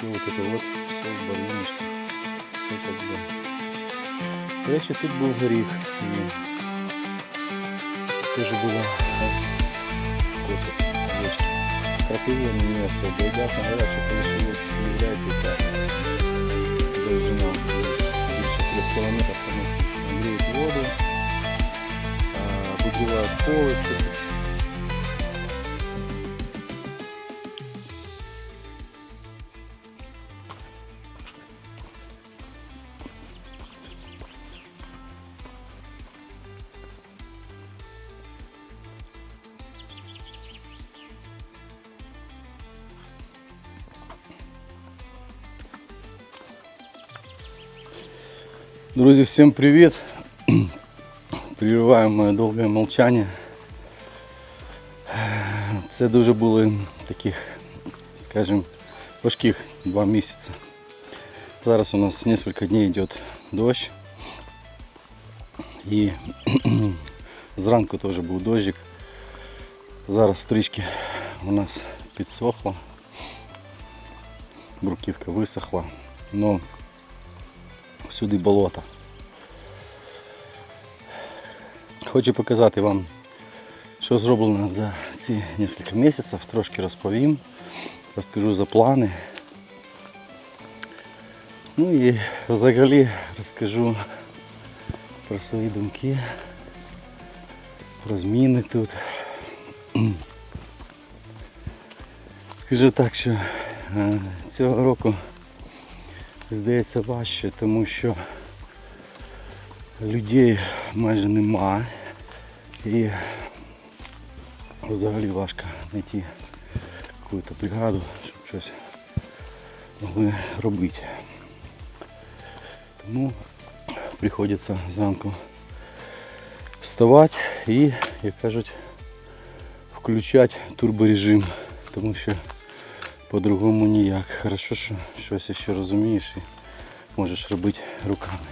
все вот это вот, все в барвіночку, все как бы. До речі, тут був горіх і теж була кофе, овечки. Крапивы не особо едят, но говорят, что коли живут, является так довжина більше 3 кілометрів, тому що греють воду, вибивають поле, чуть-чуть. Друзі, всім привіт! Прерываем моє довге мовчання. Це дуже були таких, скажем, важких 2 місяці. Зараз у нас несколько дней йде дощ. І зранку теж був дощик. Зараз трішки у нас підсохло. Бруківка висохла. Но всюди болото. Хочу показати вам, що зроблено за ці кілька місяців. Трошки розповім, розкажу за плани. Ну і взагалі розкажу про свої думки, про зміни тут. Скажу так, що цього року здається важче, тому що людей майже нема і взагалі важко знайти якусь бригаду, щоб щось могли робити. Тому приходиться зранку вставати і, як кажуть, включати турборежим, тому що по-другому ніяк. Хорошо, що щось ще розумієш і можеш робити руками.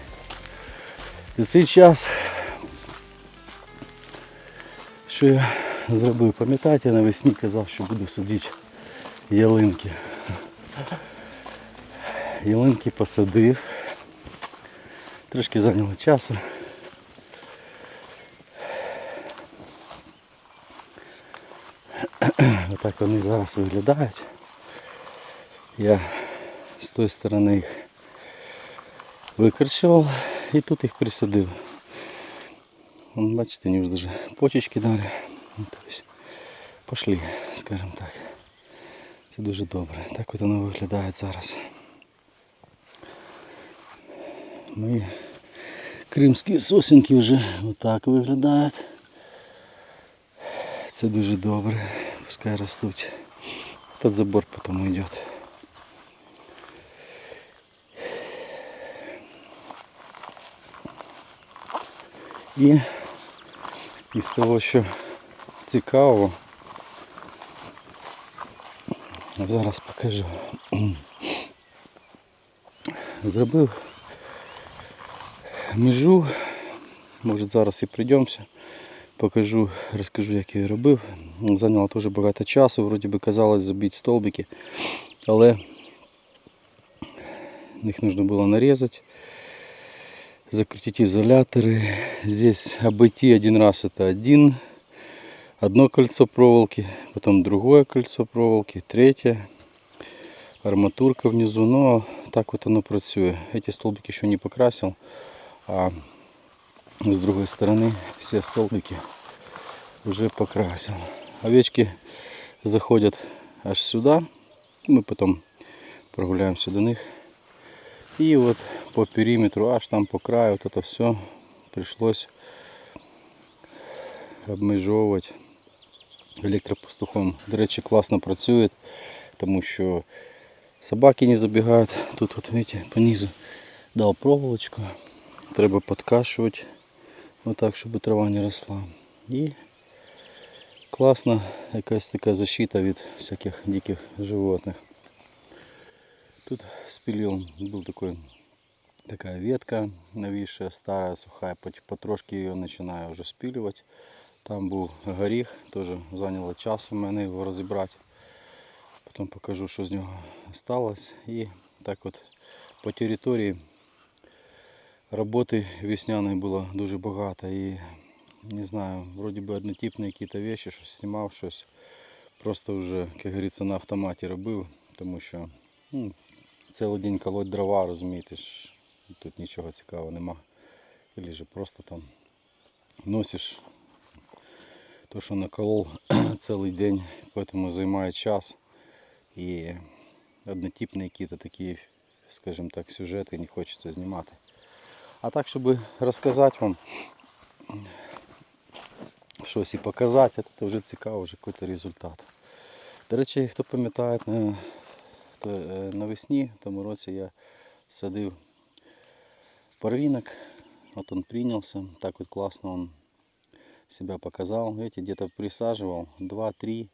За цей час, що я зробив, пам'ятаєте, навесні казав, що буду садити ялинки. Ялинки посадив. Трошки зайняло часу. Отак вони зараз виглядають. Я з тої сторони їх викорчував і тут їх присадив. Вон, бачите, вони вже даже почечки дали. Тобто пошли, скажімо так. Це дуже добре. Так от воно виглядає зараз. Мої кримські сосенки вже отак виглядають. Це дуже добре. Пускай ростуть. Тут забор потім йде. І із того, що цікаво, зараз покажу. Зробив межу, може зараз і прийдемося, покажу, розкажу, як я її робив. Зайняло теж багато часу, вроді би казалось забити столбики, але їх потрібно було нарізати. Закрутить изоляторы. Здесь обойти один раз это одно кольцо проволоки, потом другое кольцо проволоки, третье, арматурка внизу. Но так вот оно працює. Эти столбики еще не покрасил, а с другой стороны все столбики уже покрасил. Овечки заходят аж сюда, мы потом прогуляемся до них. И вот по периметру, аж там по краю, вот это все пришлось обмежовувати електропастухом. До речі, класно працює, тому що собаки не забігають. Тут от, видите, по низу дав проволочку. Треба подкашувати, отак, щоб трава не росла. І класна якась така защита від всяких диких животних. Тут спилил, был такая ветка нависшая, старая, сухая, потрошки ее начинаю уже спиливать. Там был горіх, тоже заняло час у мене його розібрати. потім покажу, що з нього осталось. І так от по території роботи весняної було дуже багато. І не знаю, вроді би однотипні якісь речі, щось знімав, щось просто вже, як говориться, на автоматі робив, тому що цілий день колоть дрова, розумієте, тут нічого цікавого нема. Или же просто там носиш то, що наколол цілий день, поэтому займає час. І однотипні якісь такі, скажімо так, сюжети не хочеться знімати. А так, щоб розказати вам щось і показати, це вже цікаво, вже якийсь результат. До речі, хто пам'ятає, навесні, в тому році я садив парвинок, вот он принялся, так вот классно он себя показал. Видите, где-то присаживал 2, 3,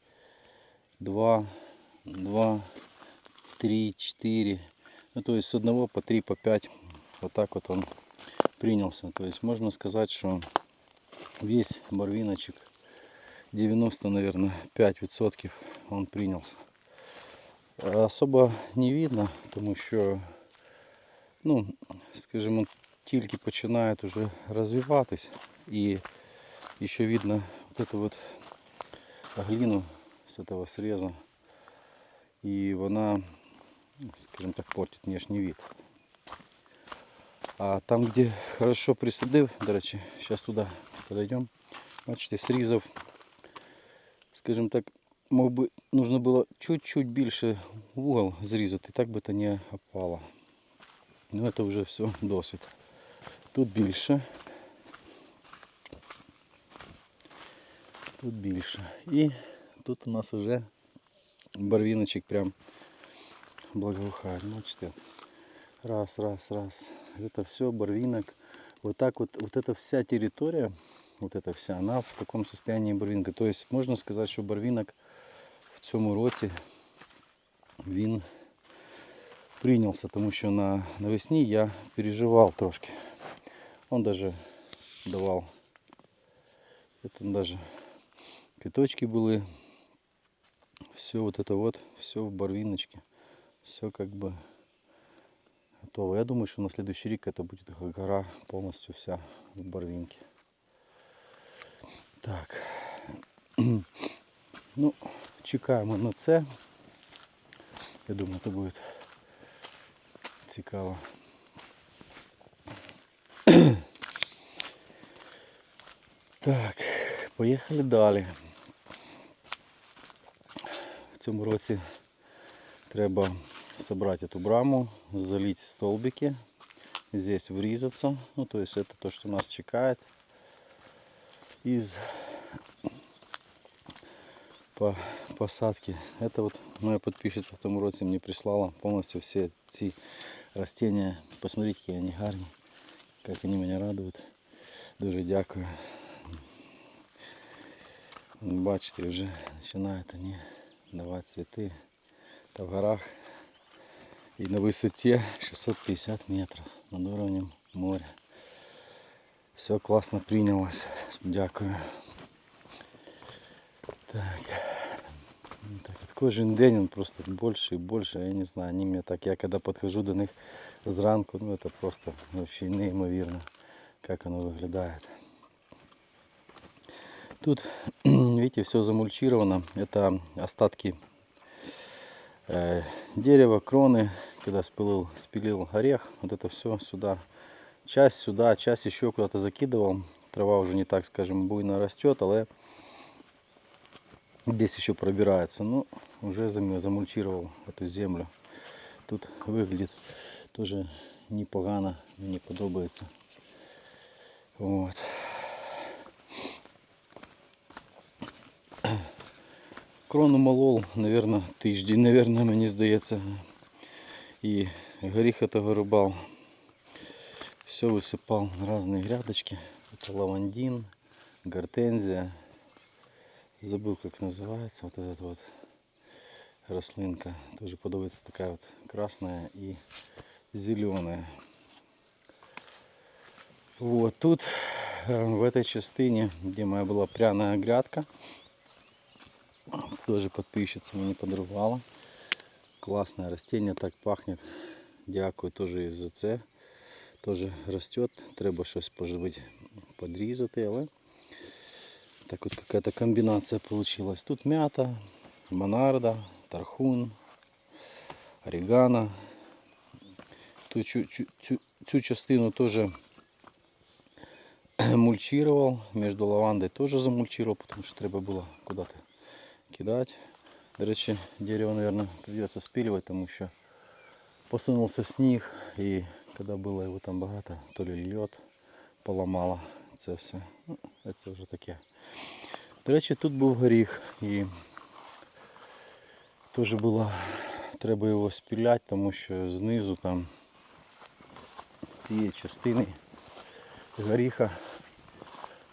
2, 2, 3, 4. Ну, то есть с 1 по 3, по 5. Вот так вот он принялся. То есть можно сказать, что весь барвиночек 90, наверное, 5% он принялся. Особо не видно, тому що, ну, скажімо, тільки починають уже розвиватись. І ще видно вот эту вот глину с этого среза. И вона, скажем так, портит внешний вид. А там, где хорошо присадив, до речі, сейчас туда подойдем. Бачите, срізав, скажем так, мог би, нужно було чуть-чуть більше угол зрізати, так би то не опало. Ну, это вже все досвід. Тут більше. Тут більше. І тут у нас вже барвіночок прям благоухает. Бачите? Раз, раз, раз. Это все барвинок. Вот так вот, вот эта вся территория, вот эта вся, она в таком состоянии барвинка. То есть можно сказать, что барвинок в цьому році він прийнявся, тому що навесні я переживав трошки. Он даже давал, это даже квіточки були. Все вот это вот, все в барвиночке. Все как бы готово. Я думаю, что на следующий рік это будет гора полностью вся в барвинке. Так. Ну, чекаємо на це. Я думаю, це буде цікаво. Так, поїхали далі. В цьому році треба собрать эту браму, залить столбики, здесь врезаться. Ну, то есть это то, что нас чекает из посадки. Это вот моя подписчица в том році мне прислала полностью все эти растения. Посмотрите, какие они гарні, как они меня радуют. Дуже дякую. Бачите, вже починають вони давати цвіти. Та в горах и на высоте 650 метров над уровнем моря. Все классно принялось. Дякую. Так. Так вот, кожен день он просто больше и больше. Я не знаю, они мне так, я когда подхожу до них зранку, ну это просто вообще неимоверно, как оно выглядает. Тут, видите, все замульчировано. Это остатки дерево, кроны, когда спилил орех, вот это все сюда, часть еще куда-то закидывал. Трава уже не так, скажем, буйно растет, але здесь еще пробирается. Ну, уже замульчировал эту землю. Тут выглядит тоже непогано, мне подобается. Вот. Крону молол, наверное, тиждень, наверное, мені здається. И горіх этого рубал. Все высыпал на разные грядочки. Это лавандин, гортензия. Забыл, как называется вот эта вот рослинка. Тоже подобается, такая вот красная и зеленая. Вот тут, в этой частине, где моя была пряная грядка, тоже подписчица мне подарувала. Классное растение, так пахнет. Дякую теж і за це. Теж росте. Треба щось поживити, подрізати, але так вот какая-то комбинация получилась. Тут мята, монарда, тархун, орегано. Тут цю частину теж мульчировал. Между лавандой тоже замульчировал, потому что треба было куда-то кидать. До речі, дерево, наверное, придется спиливать, потому что посунулся сніг, и когда было его там богато, то ли лед поломало це все. Ну, це вже таке. До речі, тут був горіх, і теж було, треба його спіляти, тому що знизу там цієї частини горіха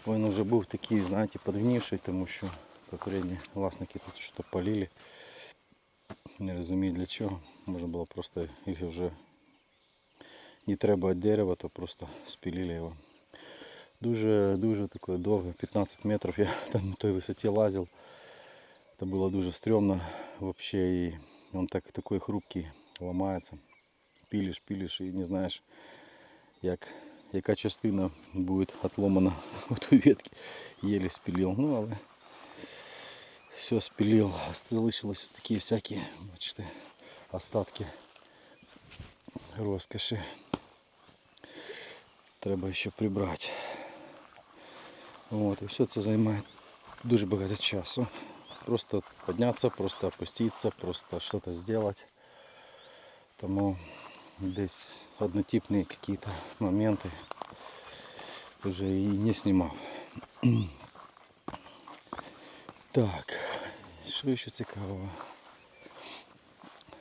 він вже був такий, знаєте, підгнивший, тому що попередні власники тут щось полили. Не розумію для чого. Можна було просто, якщо вже не треба від дерева, то просто спилили його. Дуже такое довго, 15 метрів я там на той висоті лазив. Це було дуже стрёмно вообще, і він такой хрупкий, ламається. Пилиш і не знаєш, яка частина буде отломана у той ветки. Еле спилил, ну але все спилил. Залишилось такі всякі, бачите, остатки розкоші. Треба ще прибрати. Вот, і все це займає дуже багато часу. Просто піднятися, просто опуститися, просто щось зробити. Тому десь однотипні какие-то моменти вже і не знімав. Так, що ще цікавого?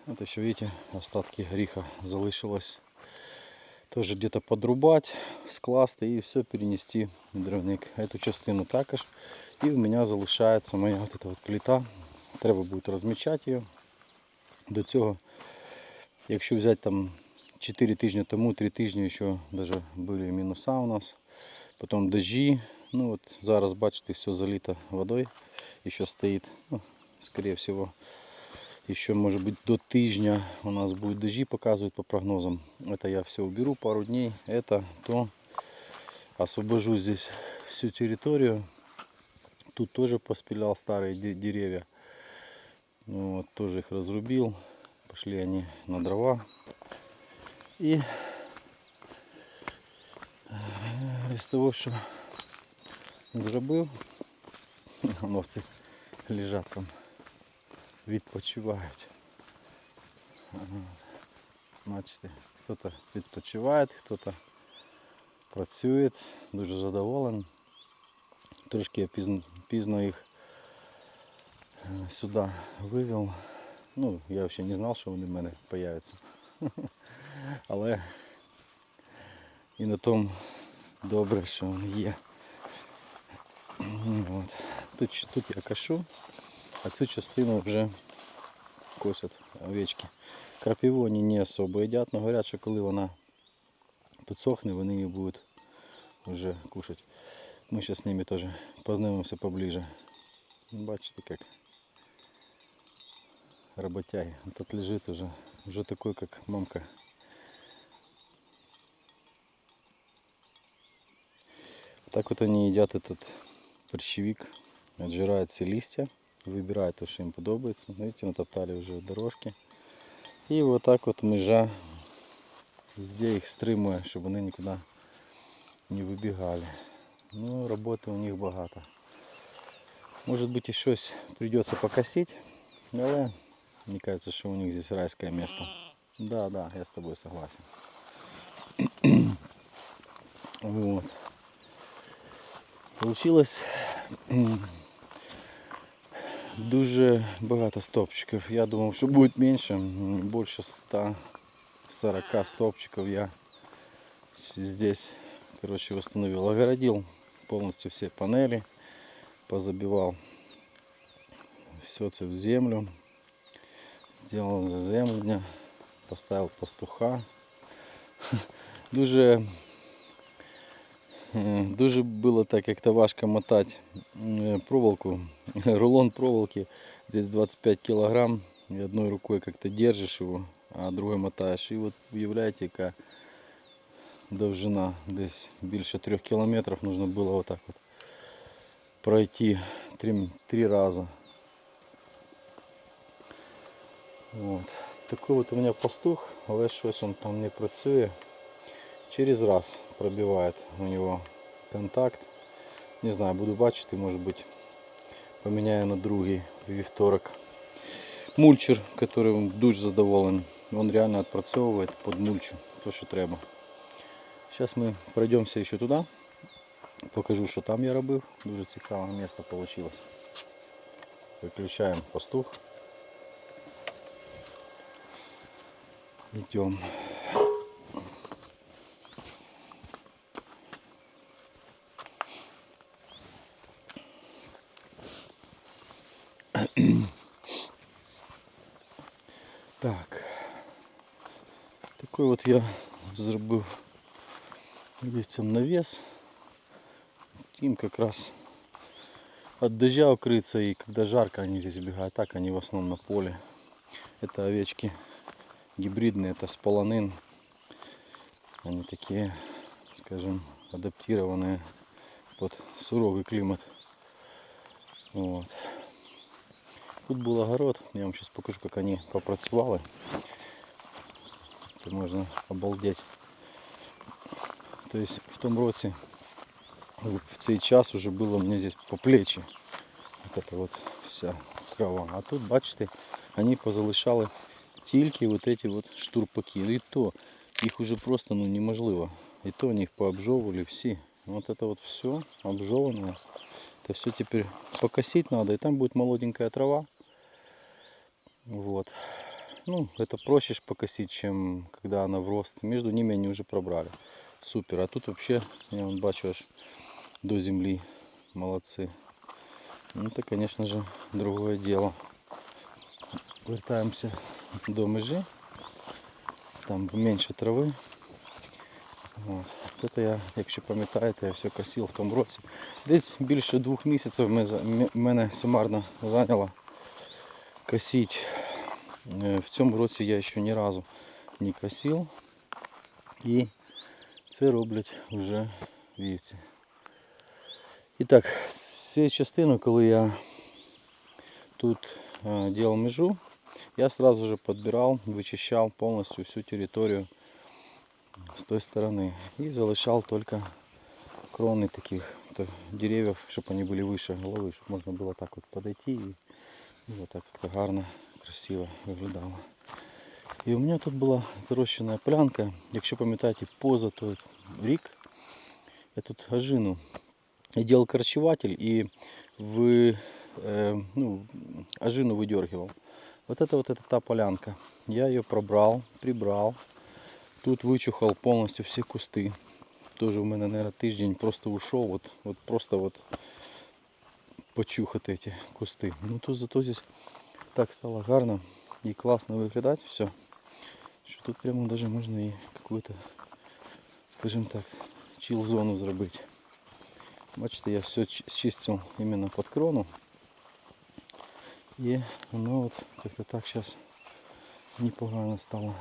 Вот еще видите, остатки греха залишилось. Тоже где-то подрубать, скласти и все перенести в дровник. Эту частину також. І в мене залишається моя вот эта вот плита. Треба буде розмічати її. До цього, якщо взяти там 4 тижні тому, 3 тижні ще даже були мінуса у нас. Потім дожді. Ну от зараз бачите, все залито водою. Еще стоит, ну, скорее всего, еще может быть до тижня у нас будет дожди, показывают по прогнозам. Это я все уберу пару дней. Это то освобожу здесь всю территорию. Тут тоже поспилял старые деревья. Ну, вот, тоже их разрубил. Пошли они на дрова. И из того, что зробив, овці лежать там, відпочивають. Бачите, хто-то відпочиває, хто-то працює, дуже задоволений. Трошки я пізно їх сюди вивів. Ну, я взагалі не знав, що вони в мене з'являться. Але і на тому добре, що вони є. От. Тут я кашу, а цю частину вже косять овечки. Крапиву вони не особо їдять, але говорять, що коли вона підсохне, вони її будуть вже кушати. Ми зараз з ними теж познайомимося поближе. Бачите, як работяги. Тут лежит уже такой, как мамка. Так вот они едят этот борщевик, отжирают все листья, выбирают то, что им подобается. Видите, натоптали уже дорожки. И вот так вот межа везде их стримує, чтобы они никуда не выбегали. Ну, работы у них багато. Может быть, и что-то придется покосить, но мне кажется, что у них здесь райское место. Да, я с тобой согласен. Вот. Получилось дуже багато стовпчиків. Я думав, що буде менше, більше 140 стовпчиков я здесь, короче, восстановил. Огородил полностью все панели, позабивал все это в землю, сделал заземлення, поставил пастуха. Дуже було так як-то важко мотати проволоку, рулон проволоки, десь 25 кг, И одной рукой как-то держишь его, а другой мотаешь. И вот уявляете, какая довжина. Десь більше 3 кілометрів нужно было вот так вот пройти 3 раза. Вот. Такой вот у меня пастух, але щось он там не працює. Через раз пробивает у него контакт. Не знаю, буду бачити, може бути поменяю на другий вівторок. Мульчер, которым дуже задоволений. Он реально отпрацьовывает под мульчу, то що треба. Сейчас мы пройдемся еще туда. Покажу, що там я робив. Дуже цікаве місце вийшло. Виключаємо пастух. Идем. Так. Такой вот я зробив вівцям навес. Им как раз от дождя укрыться, и когда жарко, они здесь убегают. Так они в основном на поле. Это овечки гибридные, это сполонин. Они такие, скажем, адаптированные под суровый климат. Вот. Тут был огород, я вам сейчас покажу, как они попрацювали. Это можно обалдеть. То есть в том році, в цей час уже было мне здесь по плечи. Вот это вот вся трава. А тут, бачите, они позалишали тільки вот эти вот штурпаки. И то их уже просто неможливо. И то они их пообжевывали все. Вот это вот все обжеванное. Это все теперь покосить надо. И там будет молоденькая трава. Вот. Ну, это проще покосить, чем когда она в рост. Между ними они уже пробрали. Супер. А тут вообще, я вам бачу, аж до земли. Молодцы. Ну, это, конечно же, другое дело. Вертаемся до межи. Там менше трави. От. Це я, якщо пам'ятаєте, я все косив в тому році. Десь більше 2 місяців мене сумарно зайняло косити. В цьому році я ще ні разу не косив. І це роблять вже вівці. І так, з цієї частини, коли я тут делал межу, я сразу же подбирал, вычищал полностью всю территорию с той стороны и залишал только кроны таких деревьев, чтобы они были выше головы, чтобы можно было так вот подойти и вот так как-то гарно, красиво выглядало. И у меня тут была зарощенная полянка, якщо пам'ятаєте, поза той рік, я тут ожину. Я делал корчеватель и ожину выдергивал. Вот это та полянка. Я ее пробрал, прибрал. Тут вычухал полностью все кусты. Тоже у меня, наверное, тиждень просто ушел. Вот просто вот почухать эти кусты. Ну тут зато здесь так стало гарно и классно выглядать все. Что тут прямо даже можно и какую-то, скажем так, чил-зону зробити. Бачите, я все чистил именно под крону. И оно вот как-то так сейчас непогано стало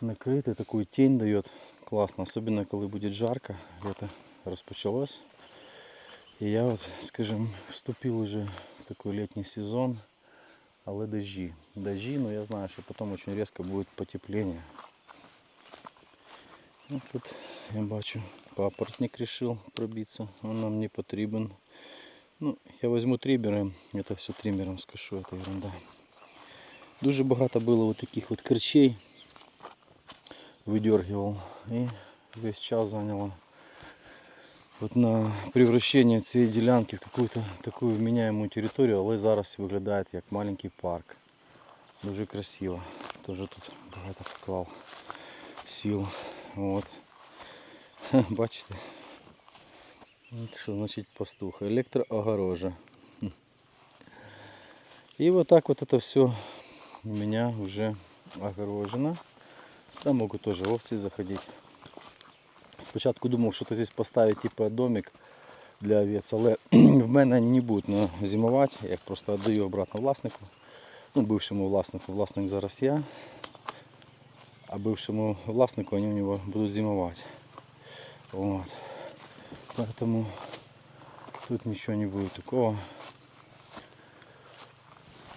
накрыто. Такую тень дает классно. Особенно, когда будет жарко. Лето распочалось. И я вот, скажем, вступил уже в такой летний сезон. Але дожди. Дожди, но я знаю, что потом очень резко будет потепление. Вот тут я бачу, папоротник решил пробиться. Он нам не потребен. Ну, я возьму триберы, это все триммером скошу, это ерунда. Дуже багато було вот таких вот корчей. Выдергивал. И весь час заняло вот на превращение цієї ділянки в какую-то такую вменяемую территорию, але зараз виглядає як маленький парк. Дуже красиво. Тоже тут багато поклав сил. Вот. Бачите? Что значит пастух? Электроогорожа. И вот так вот это все у меня уже огорожено. Сюда могут тоже овцы заходить. Спочатку думал, что-то здесь поставить типа домик для овец, але в мене они не будут зимовать. Я их просто отдаю обратно власнику. Ну, бывшему власнику. Власник зараз я. А бывшему власнику они у него будут зимовать. Вот. Поэтому тут ничего не будет такого.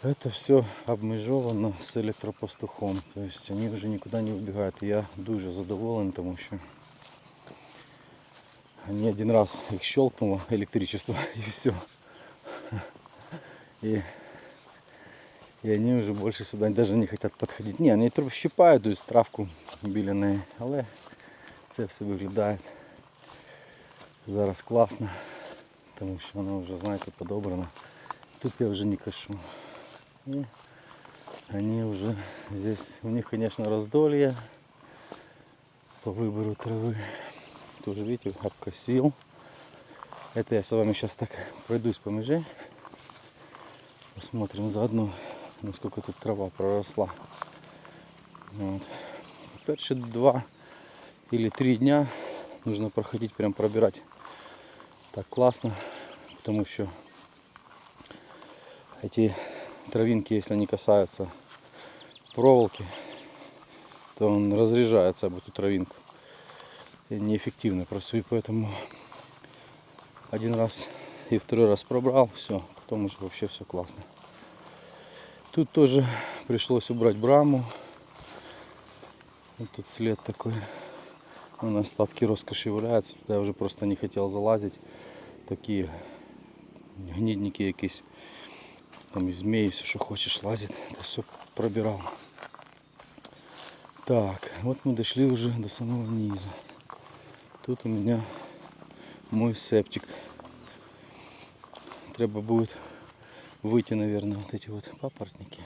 Это все обмежовано с электропастухом. То есть они уже никуда не убегают. И я дуже задоволений, тому що они один раз их щелкнуло электричество и все. И они уже больше сюда даже не хотят подходить. Не, они трохи щипають, то есть травку біля неї. Але це все виглядає зараз класно. Тому що воно вже, знаєте, подобрано. Тут я уже не кашу. И они уже здесь, у них, конечно, раздолье по выбору травы. Тоже, видите, обкосил. Это я с вами сейчас так пройдусь по меже. Посмотрим заодно, насколько тут трава проросла. Вот. Первые 2 или 3 дня нужно проходить, прям пробирать. Так классно, потому что эти травинки, если они касаются проволоки, то он разряжается об эту травинку. И неэффективно просто. И поэтому один раз и второй раз пробрал, все, потом уже вообще все классно. Тут тоже пришлось убрать браму. Вот тут след такой. Вон остатки роскоши валяются. Туда я уже просто не хотел залазить. Такие гнидники якісь. Там и змеи, все, что хочешь, лазит. Это все пробирал. Так, вот мы дошли уже до самого низа. Тут у меня мой септик. Треба будет выйти, наверное, вот эти вот папоротники.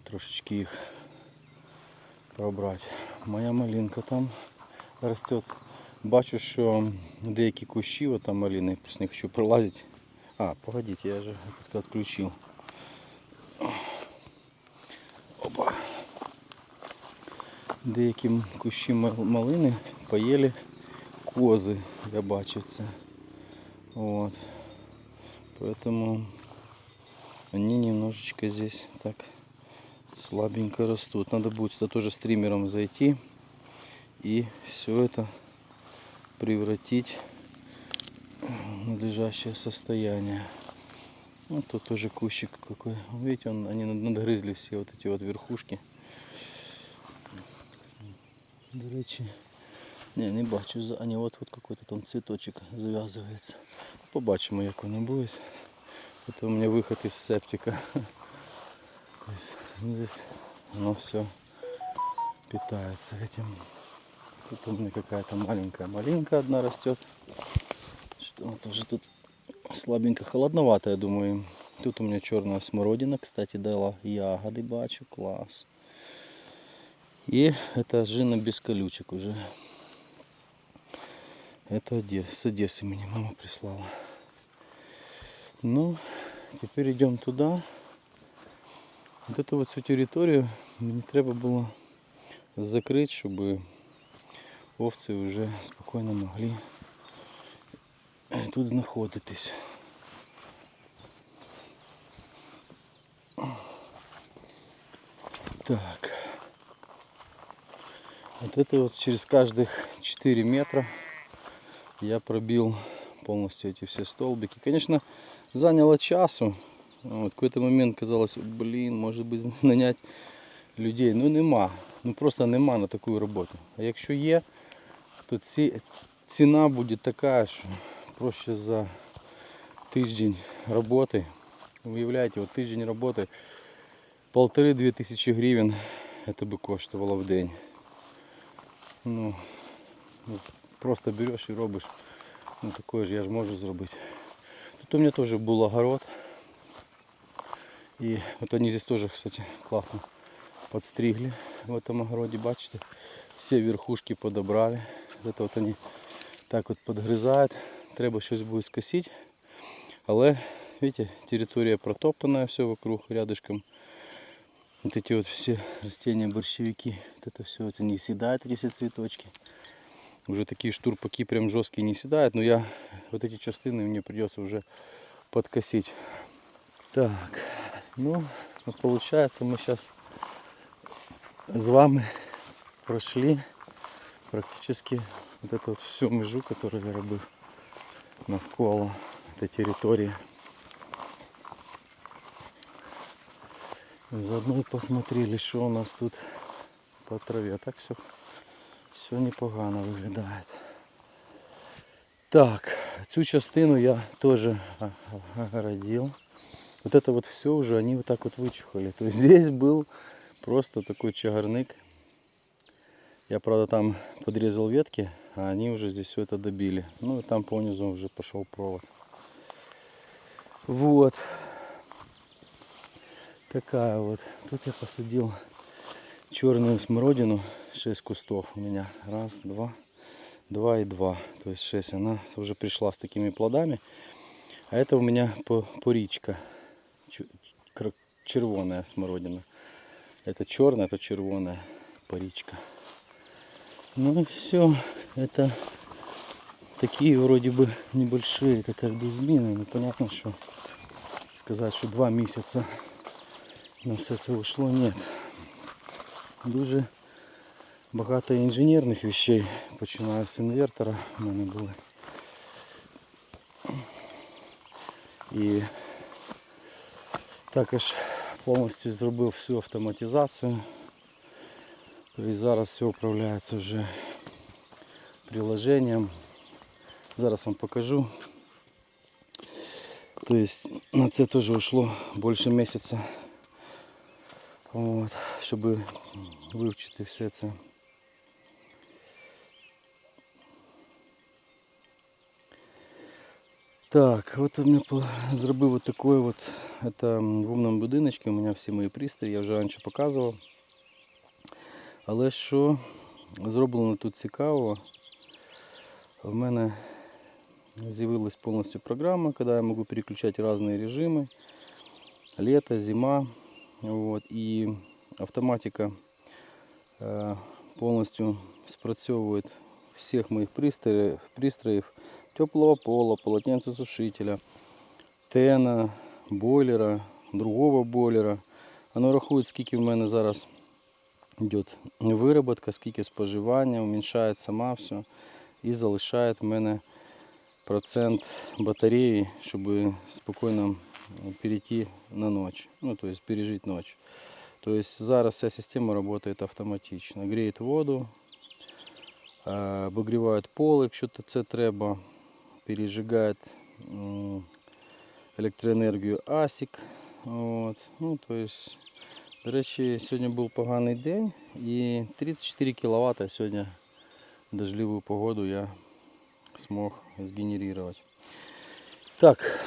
Трошечки их пробрать. Моя малинка там растет. Бачу, що деякі кущі, от там малини, просто не хочу пролазити. А, погодите, я же отключил. Опа. Деякі кущі малини поїли кози, я бачу це. Вот. Поэтому они немножечко здесь так слабенько растут. Надо будет сюда тоже стримером зайти и все это превратить в надлежащее состояние. Вот тут тоже кущик какой. Видите, они надгрызли все вот эти вот верхушки. До речі, не бачу, а не вот какой-то там цветочек завязывается. Побачимо, як воно буде. Это у меня выход из септика. Здесь оно все питается этим. Тут у меня какая-то маленькая малинка одна растет. Что тоже тут слабенько, холодновато, я думаю. Тут у меня черная смородина, кстати, дала ягоды, бачу, класс. И это ожина без колючек уже. Это с Одессы мне мама прислала. Ну, теперь идем туда. Вот эту вот всю территорию мне треба было закрыть, чтобы овцы уже спокойно могли тут знаходитись. Так. Вот это вот через каждых 4 метра я пробил полностью эти все столбики. Конечно, заняло часу. Вот, в какой-то момент казалось, блин, может быть нанять людей. Ну нема. Ну просто нема на таку роботу. А якщо є, то ціна буде така, що проще за тиждень роботи. Уявляєте, вот тиждень роботи 1500-2 тисячі гривень это бы коштувало в день. Ну, просто берешь и робишь. Ну такое же я же можу зробити. Тут у меня тоже был огород. И вот они здесь тоже, кстати, классно подстригли в этом огороде, бачите. Все верхушки подобрали. Это вот они так вот подгрызают. Треба щось буде скосити. Але, видите, территория протоптанная, все вокруг, рядышком. Вот эти вот все растения, борщевики, вот это все, это не съедают, эти все цветочки. Уже такие штурпаки прям жесткие не съедают, но я вот эти частины мне придется уже подкосить. Так, ну Вот получается, мы сейчас с вами прошли практически вот эту вот всю межу, которую я робив навколо этой території. Заодно и посмотрели, что у нас тут по траве. Так все непогано виглядає. Так, цю частину я тоже огородил. Вот это вот все уже они вот так вот вычухали. То есть здесь был просто такой чагарник. Я, правда, там подрезал ветки, а они уже здесь все это добили. Ну и там понизу уже пошел провод. Вот. Такая вот. Тут я посадил черную смородину. 6 кустов у меня. Раз, два, два и два. То есть 6. Она уже пришла с такими плодами. А это у меня поричка. Червоная смородина. Это черная, это червоная поричка. Ну и все. Это такие вроде бы небольшие, это как бы измены. Но понятно, что сказать, что 2 месяца на все це ушло, нет. Дуже багато інженерних вещей, починаю з інвертора, в мене були. І також повністю зробив всю автоматизацію. Тобто зараз все управляється вже приложенням. Зараз вам покажу. Тобто на це теж ушло більше місяця. От, щоб вивчити все це. Так, от я зробив вот такой вот, это в умному будиночку, у мене всі мої пристрої, я вже раніше показував. Але що зроблено тут цікаво, в мене з'явилась повністю програма, коли я можу переключати різні режими, літо, зима. Вот, і автоматика повністю спрацьовує всіх моїх пристроїв теплого пола, полотенцесушителя, тена, бойлера, другого бойлера. Воно рахує, скільки в мене зараз йде вироботка, скільки споживання, уменьшає сама все і залишає в мене процент батареї, щоб спокійно перейти на ночь, ну то есть пережить ночь. То есть зараз вся система работает автоматично. Греет воду, обогревает пол, якщо це треба, пережигает електроенергію ASIC. Вот. Ну, то есть, до речі, сьогодні був поганий день і 34 кВт сьогодні в дождливу погоду я смог сгенерировать. Так,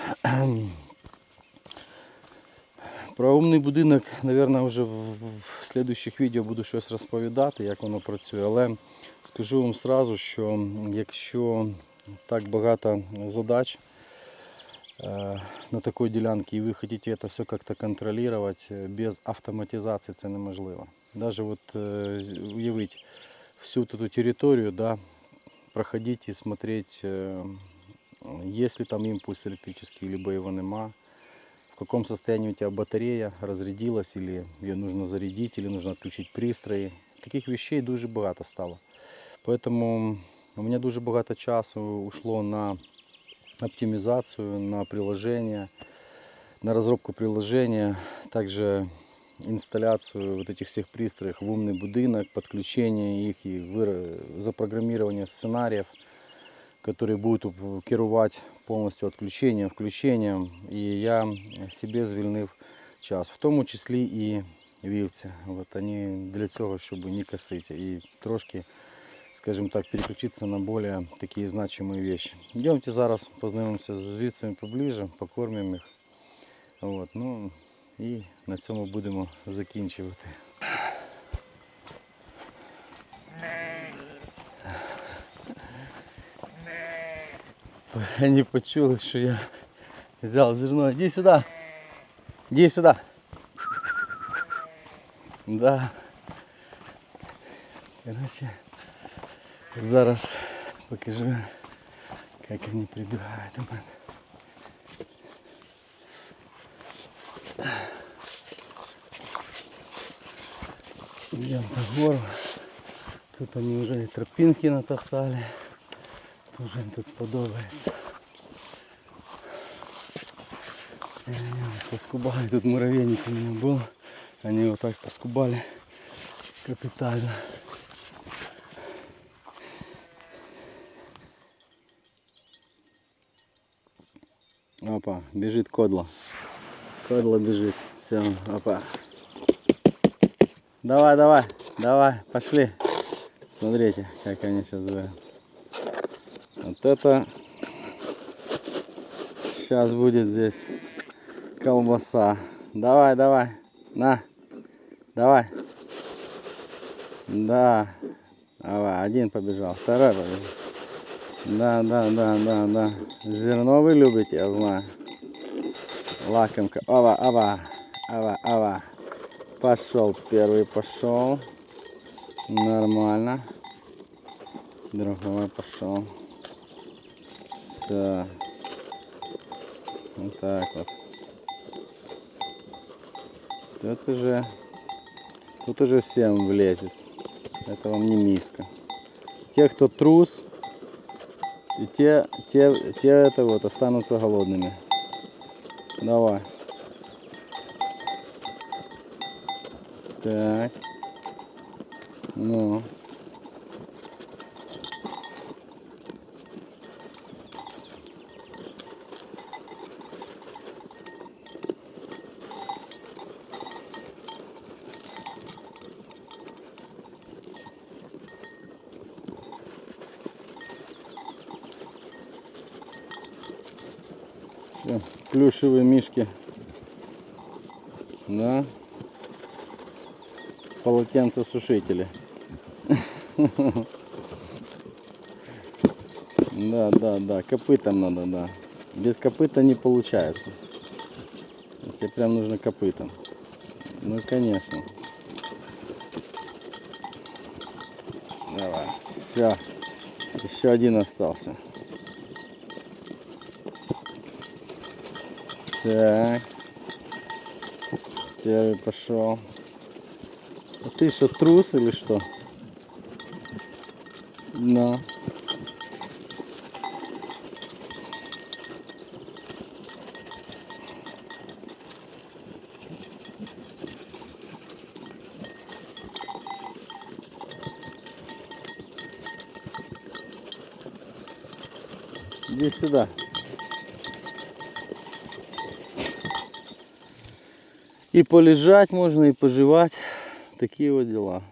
про умний будинок, мабуть, вже в слідуючих відео буду щось розповідати, як воно працює. Але скажу вам одразу, що якщо так багато задач на такій ділянці і ви хочете це все як-то контролювати, без автоматизації це неможливо. Навіть от уявіть всю эту територію, да, проходить і смотреть, есть ли там импульс электрический, либо его нема. В каком состоянии у тебя батарея, разрядилась, или ее нужно зарядить, или нужно отключить пристрої. Таких вещей дуже багато стало. Поэтому у меня дуже багато часу ушло на оптимизацию, на приложение, на разработку приложения, также инсталляцию вот этих всех пристроев в умный будинок, подключение их и запрограммирование сценариев, которые будут керувати повністю відключенням, включенням. І я себе звільнив час, в тому числі і вівці. От вони для цього, щоб не косити і трошки, скажімо так, переключитися на більш такі значимі речі. Йдемте зараз познайомимося з вівцями поближе, покормимо їх. От, ну, і на цьому будемо закінчувати. Они почули, что я взял зерно. Иди сюда. Иди сюда. Да. Короче, зараз покажу, как они прибегают у мене. Идем на гору. Тут они уже и тропинки натоптали. Тоже им тут подобается. Поскубали. Тут муравейник у меня был. Они вот так поскубали капитально. Опа, бежит кодло. Кодло бежит. Все, опа. Давай, давай, давай, пошли. Смотрите, как они сейчас звонят. Вот это сейчас будет здесь колбаса. Давай, давай, на, давай. Да, давай, один побежал, второй побежал. Да, да, да, да, да. Зерно вы любите, я знаю. Лакомка. Ава, ава, ава, ава. Пошел, первый пошел. Нормально. Другой пошел. Все. Вот так вот. Тут уже всем влезет. Это вам не миска. Те, кто трус, и те это вот останутся голодными. Давай. Так. Ну. Всё, плюшевые мишки. Да. Полотенцесушители. Да, да, да. Копытом надо, да. Без копыта не получается. Тебе прям нужно копытом. Ну конечно. Давай. Все. Еще один остался. Так. Первый пошел. А ты что, трус или что? Да. Иди сюда. И полежать можно, и пожевать. Такие вот дела.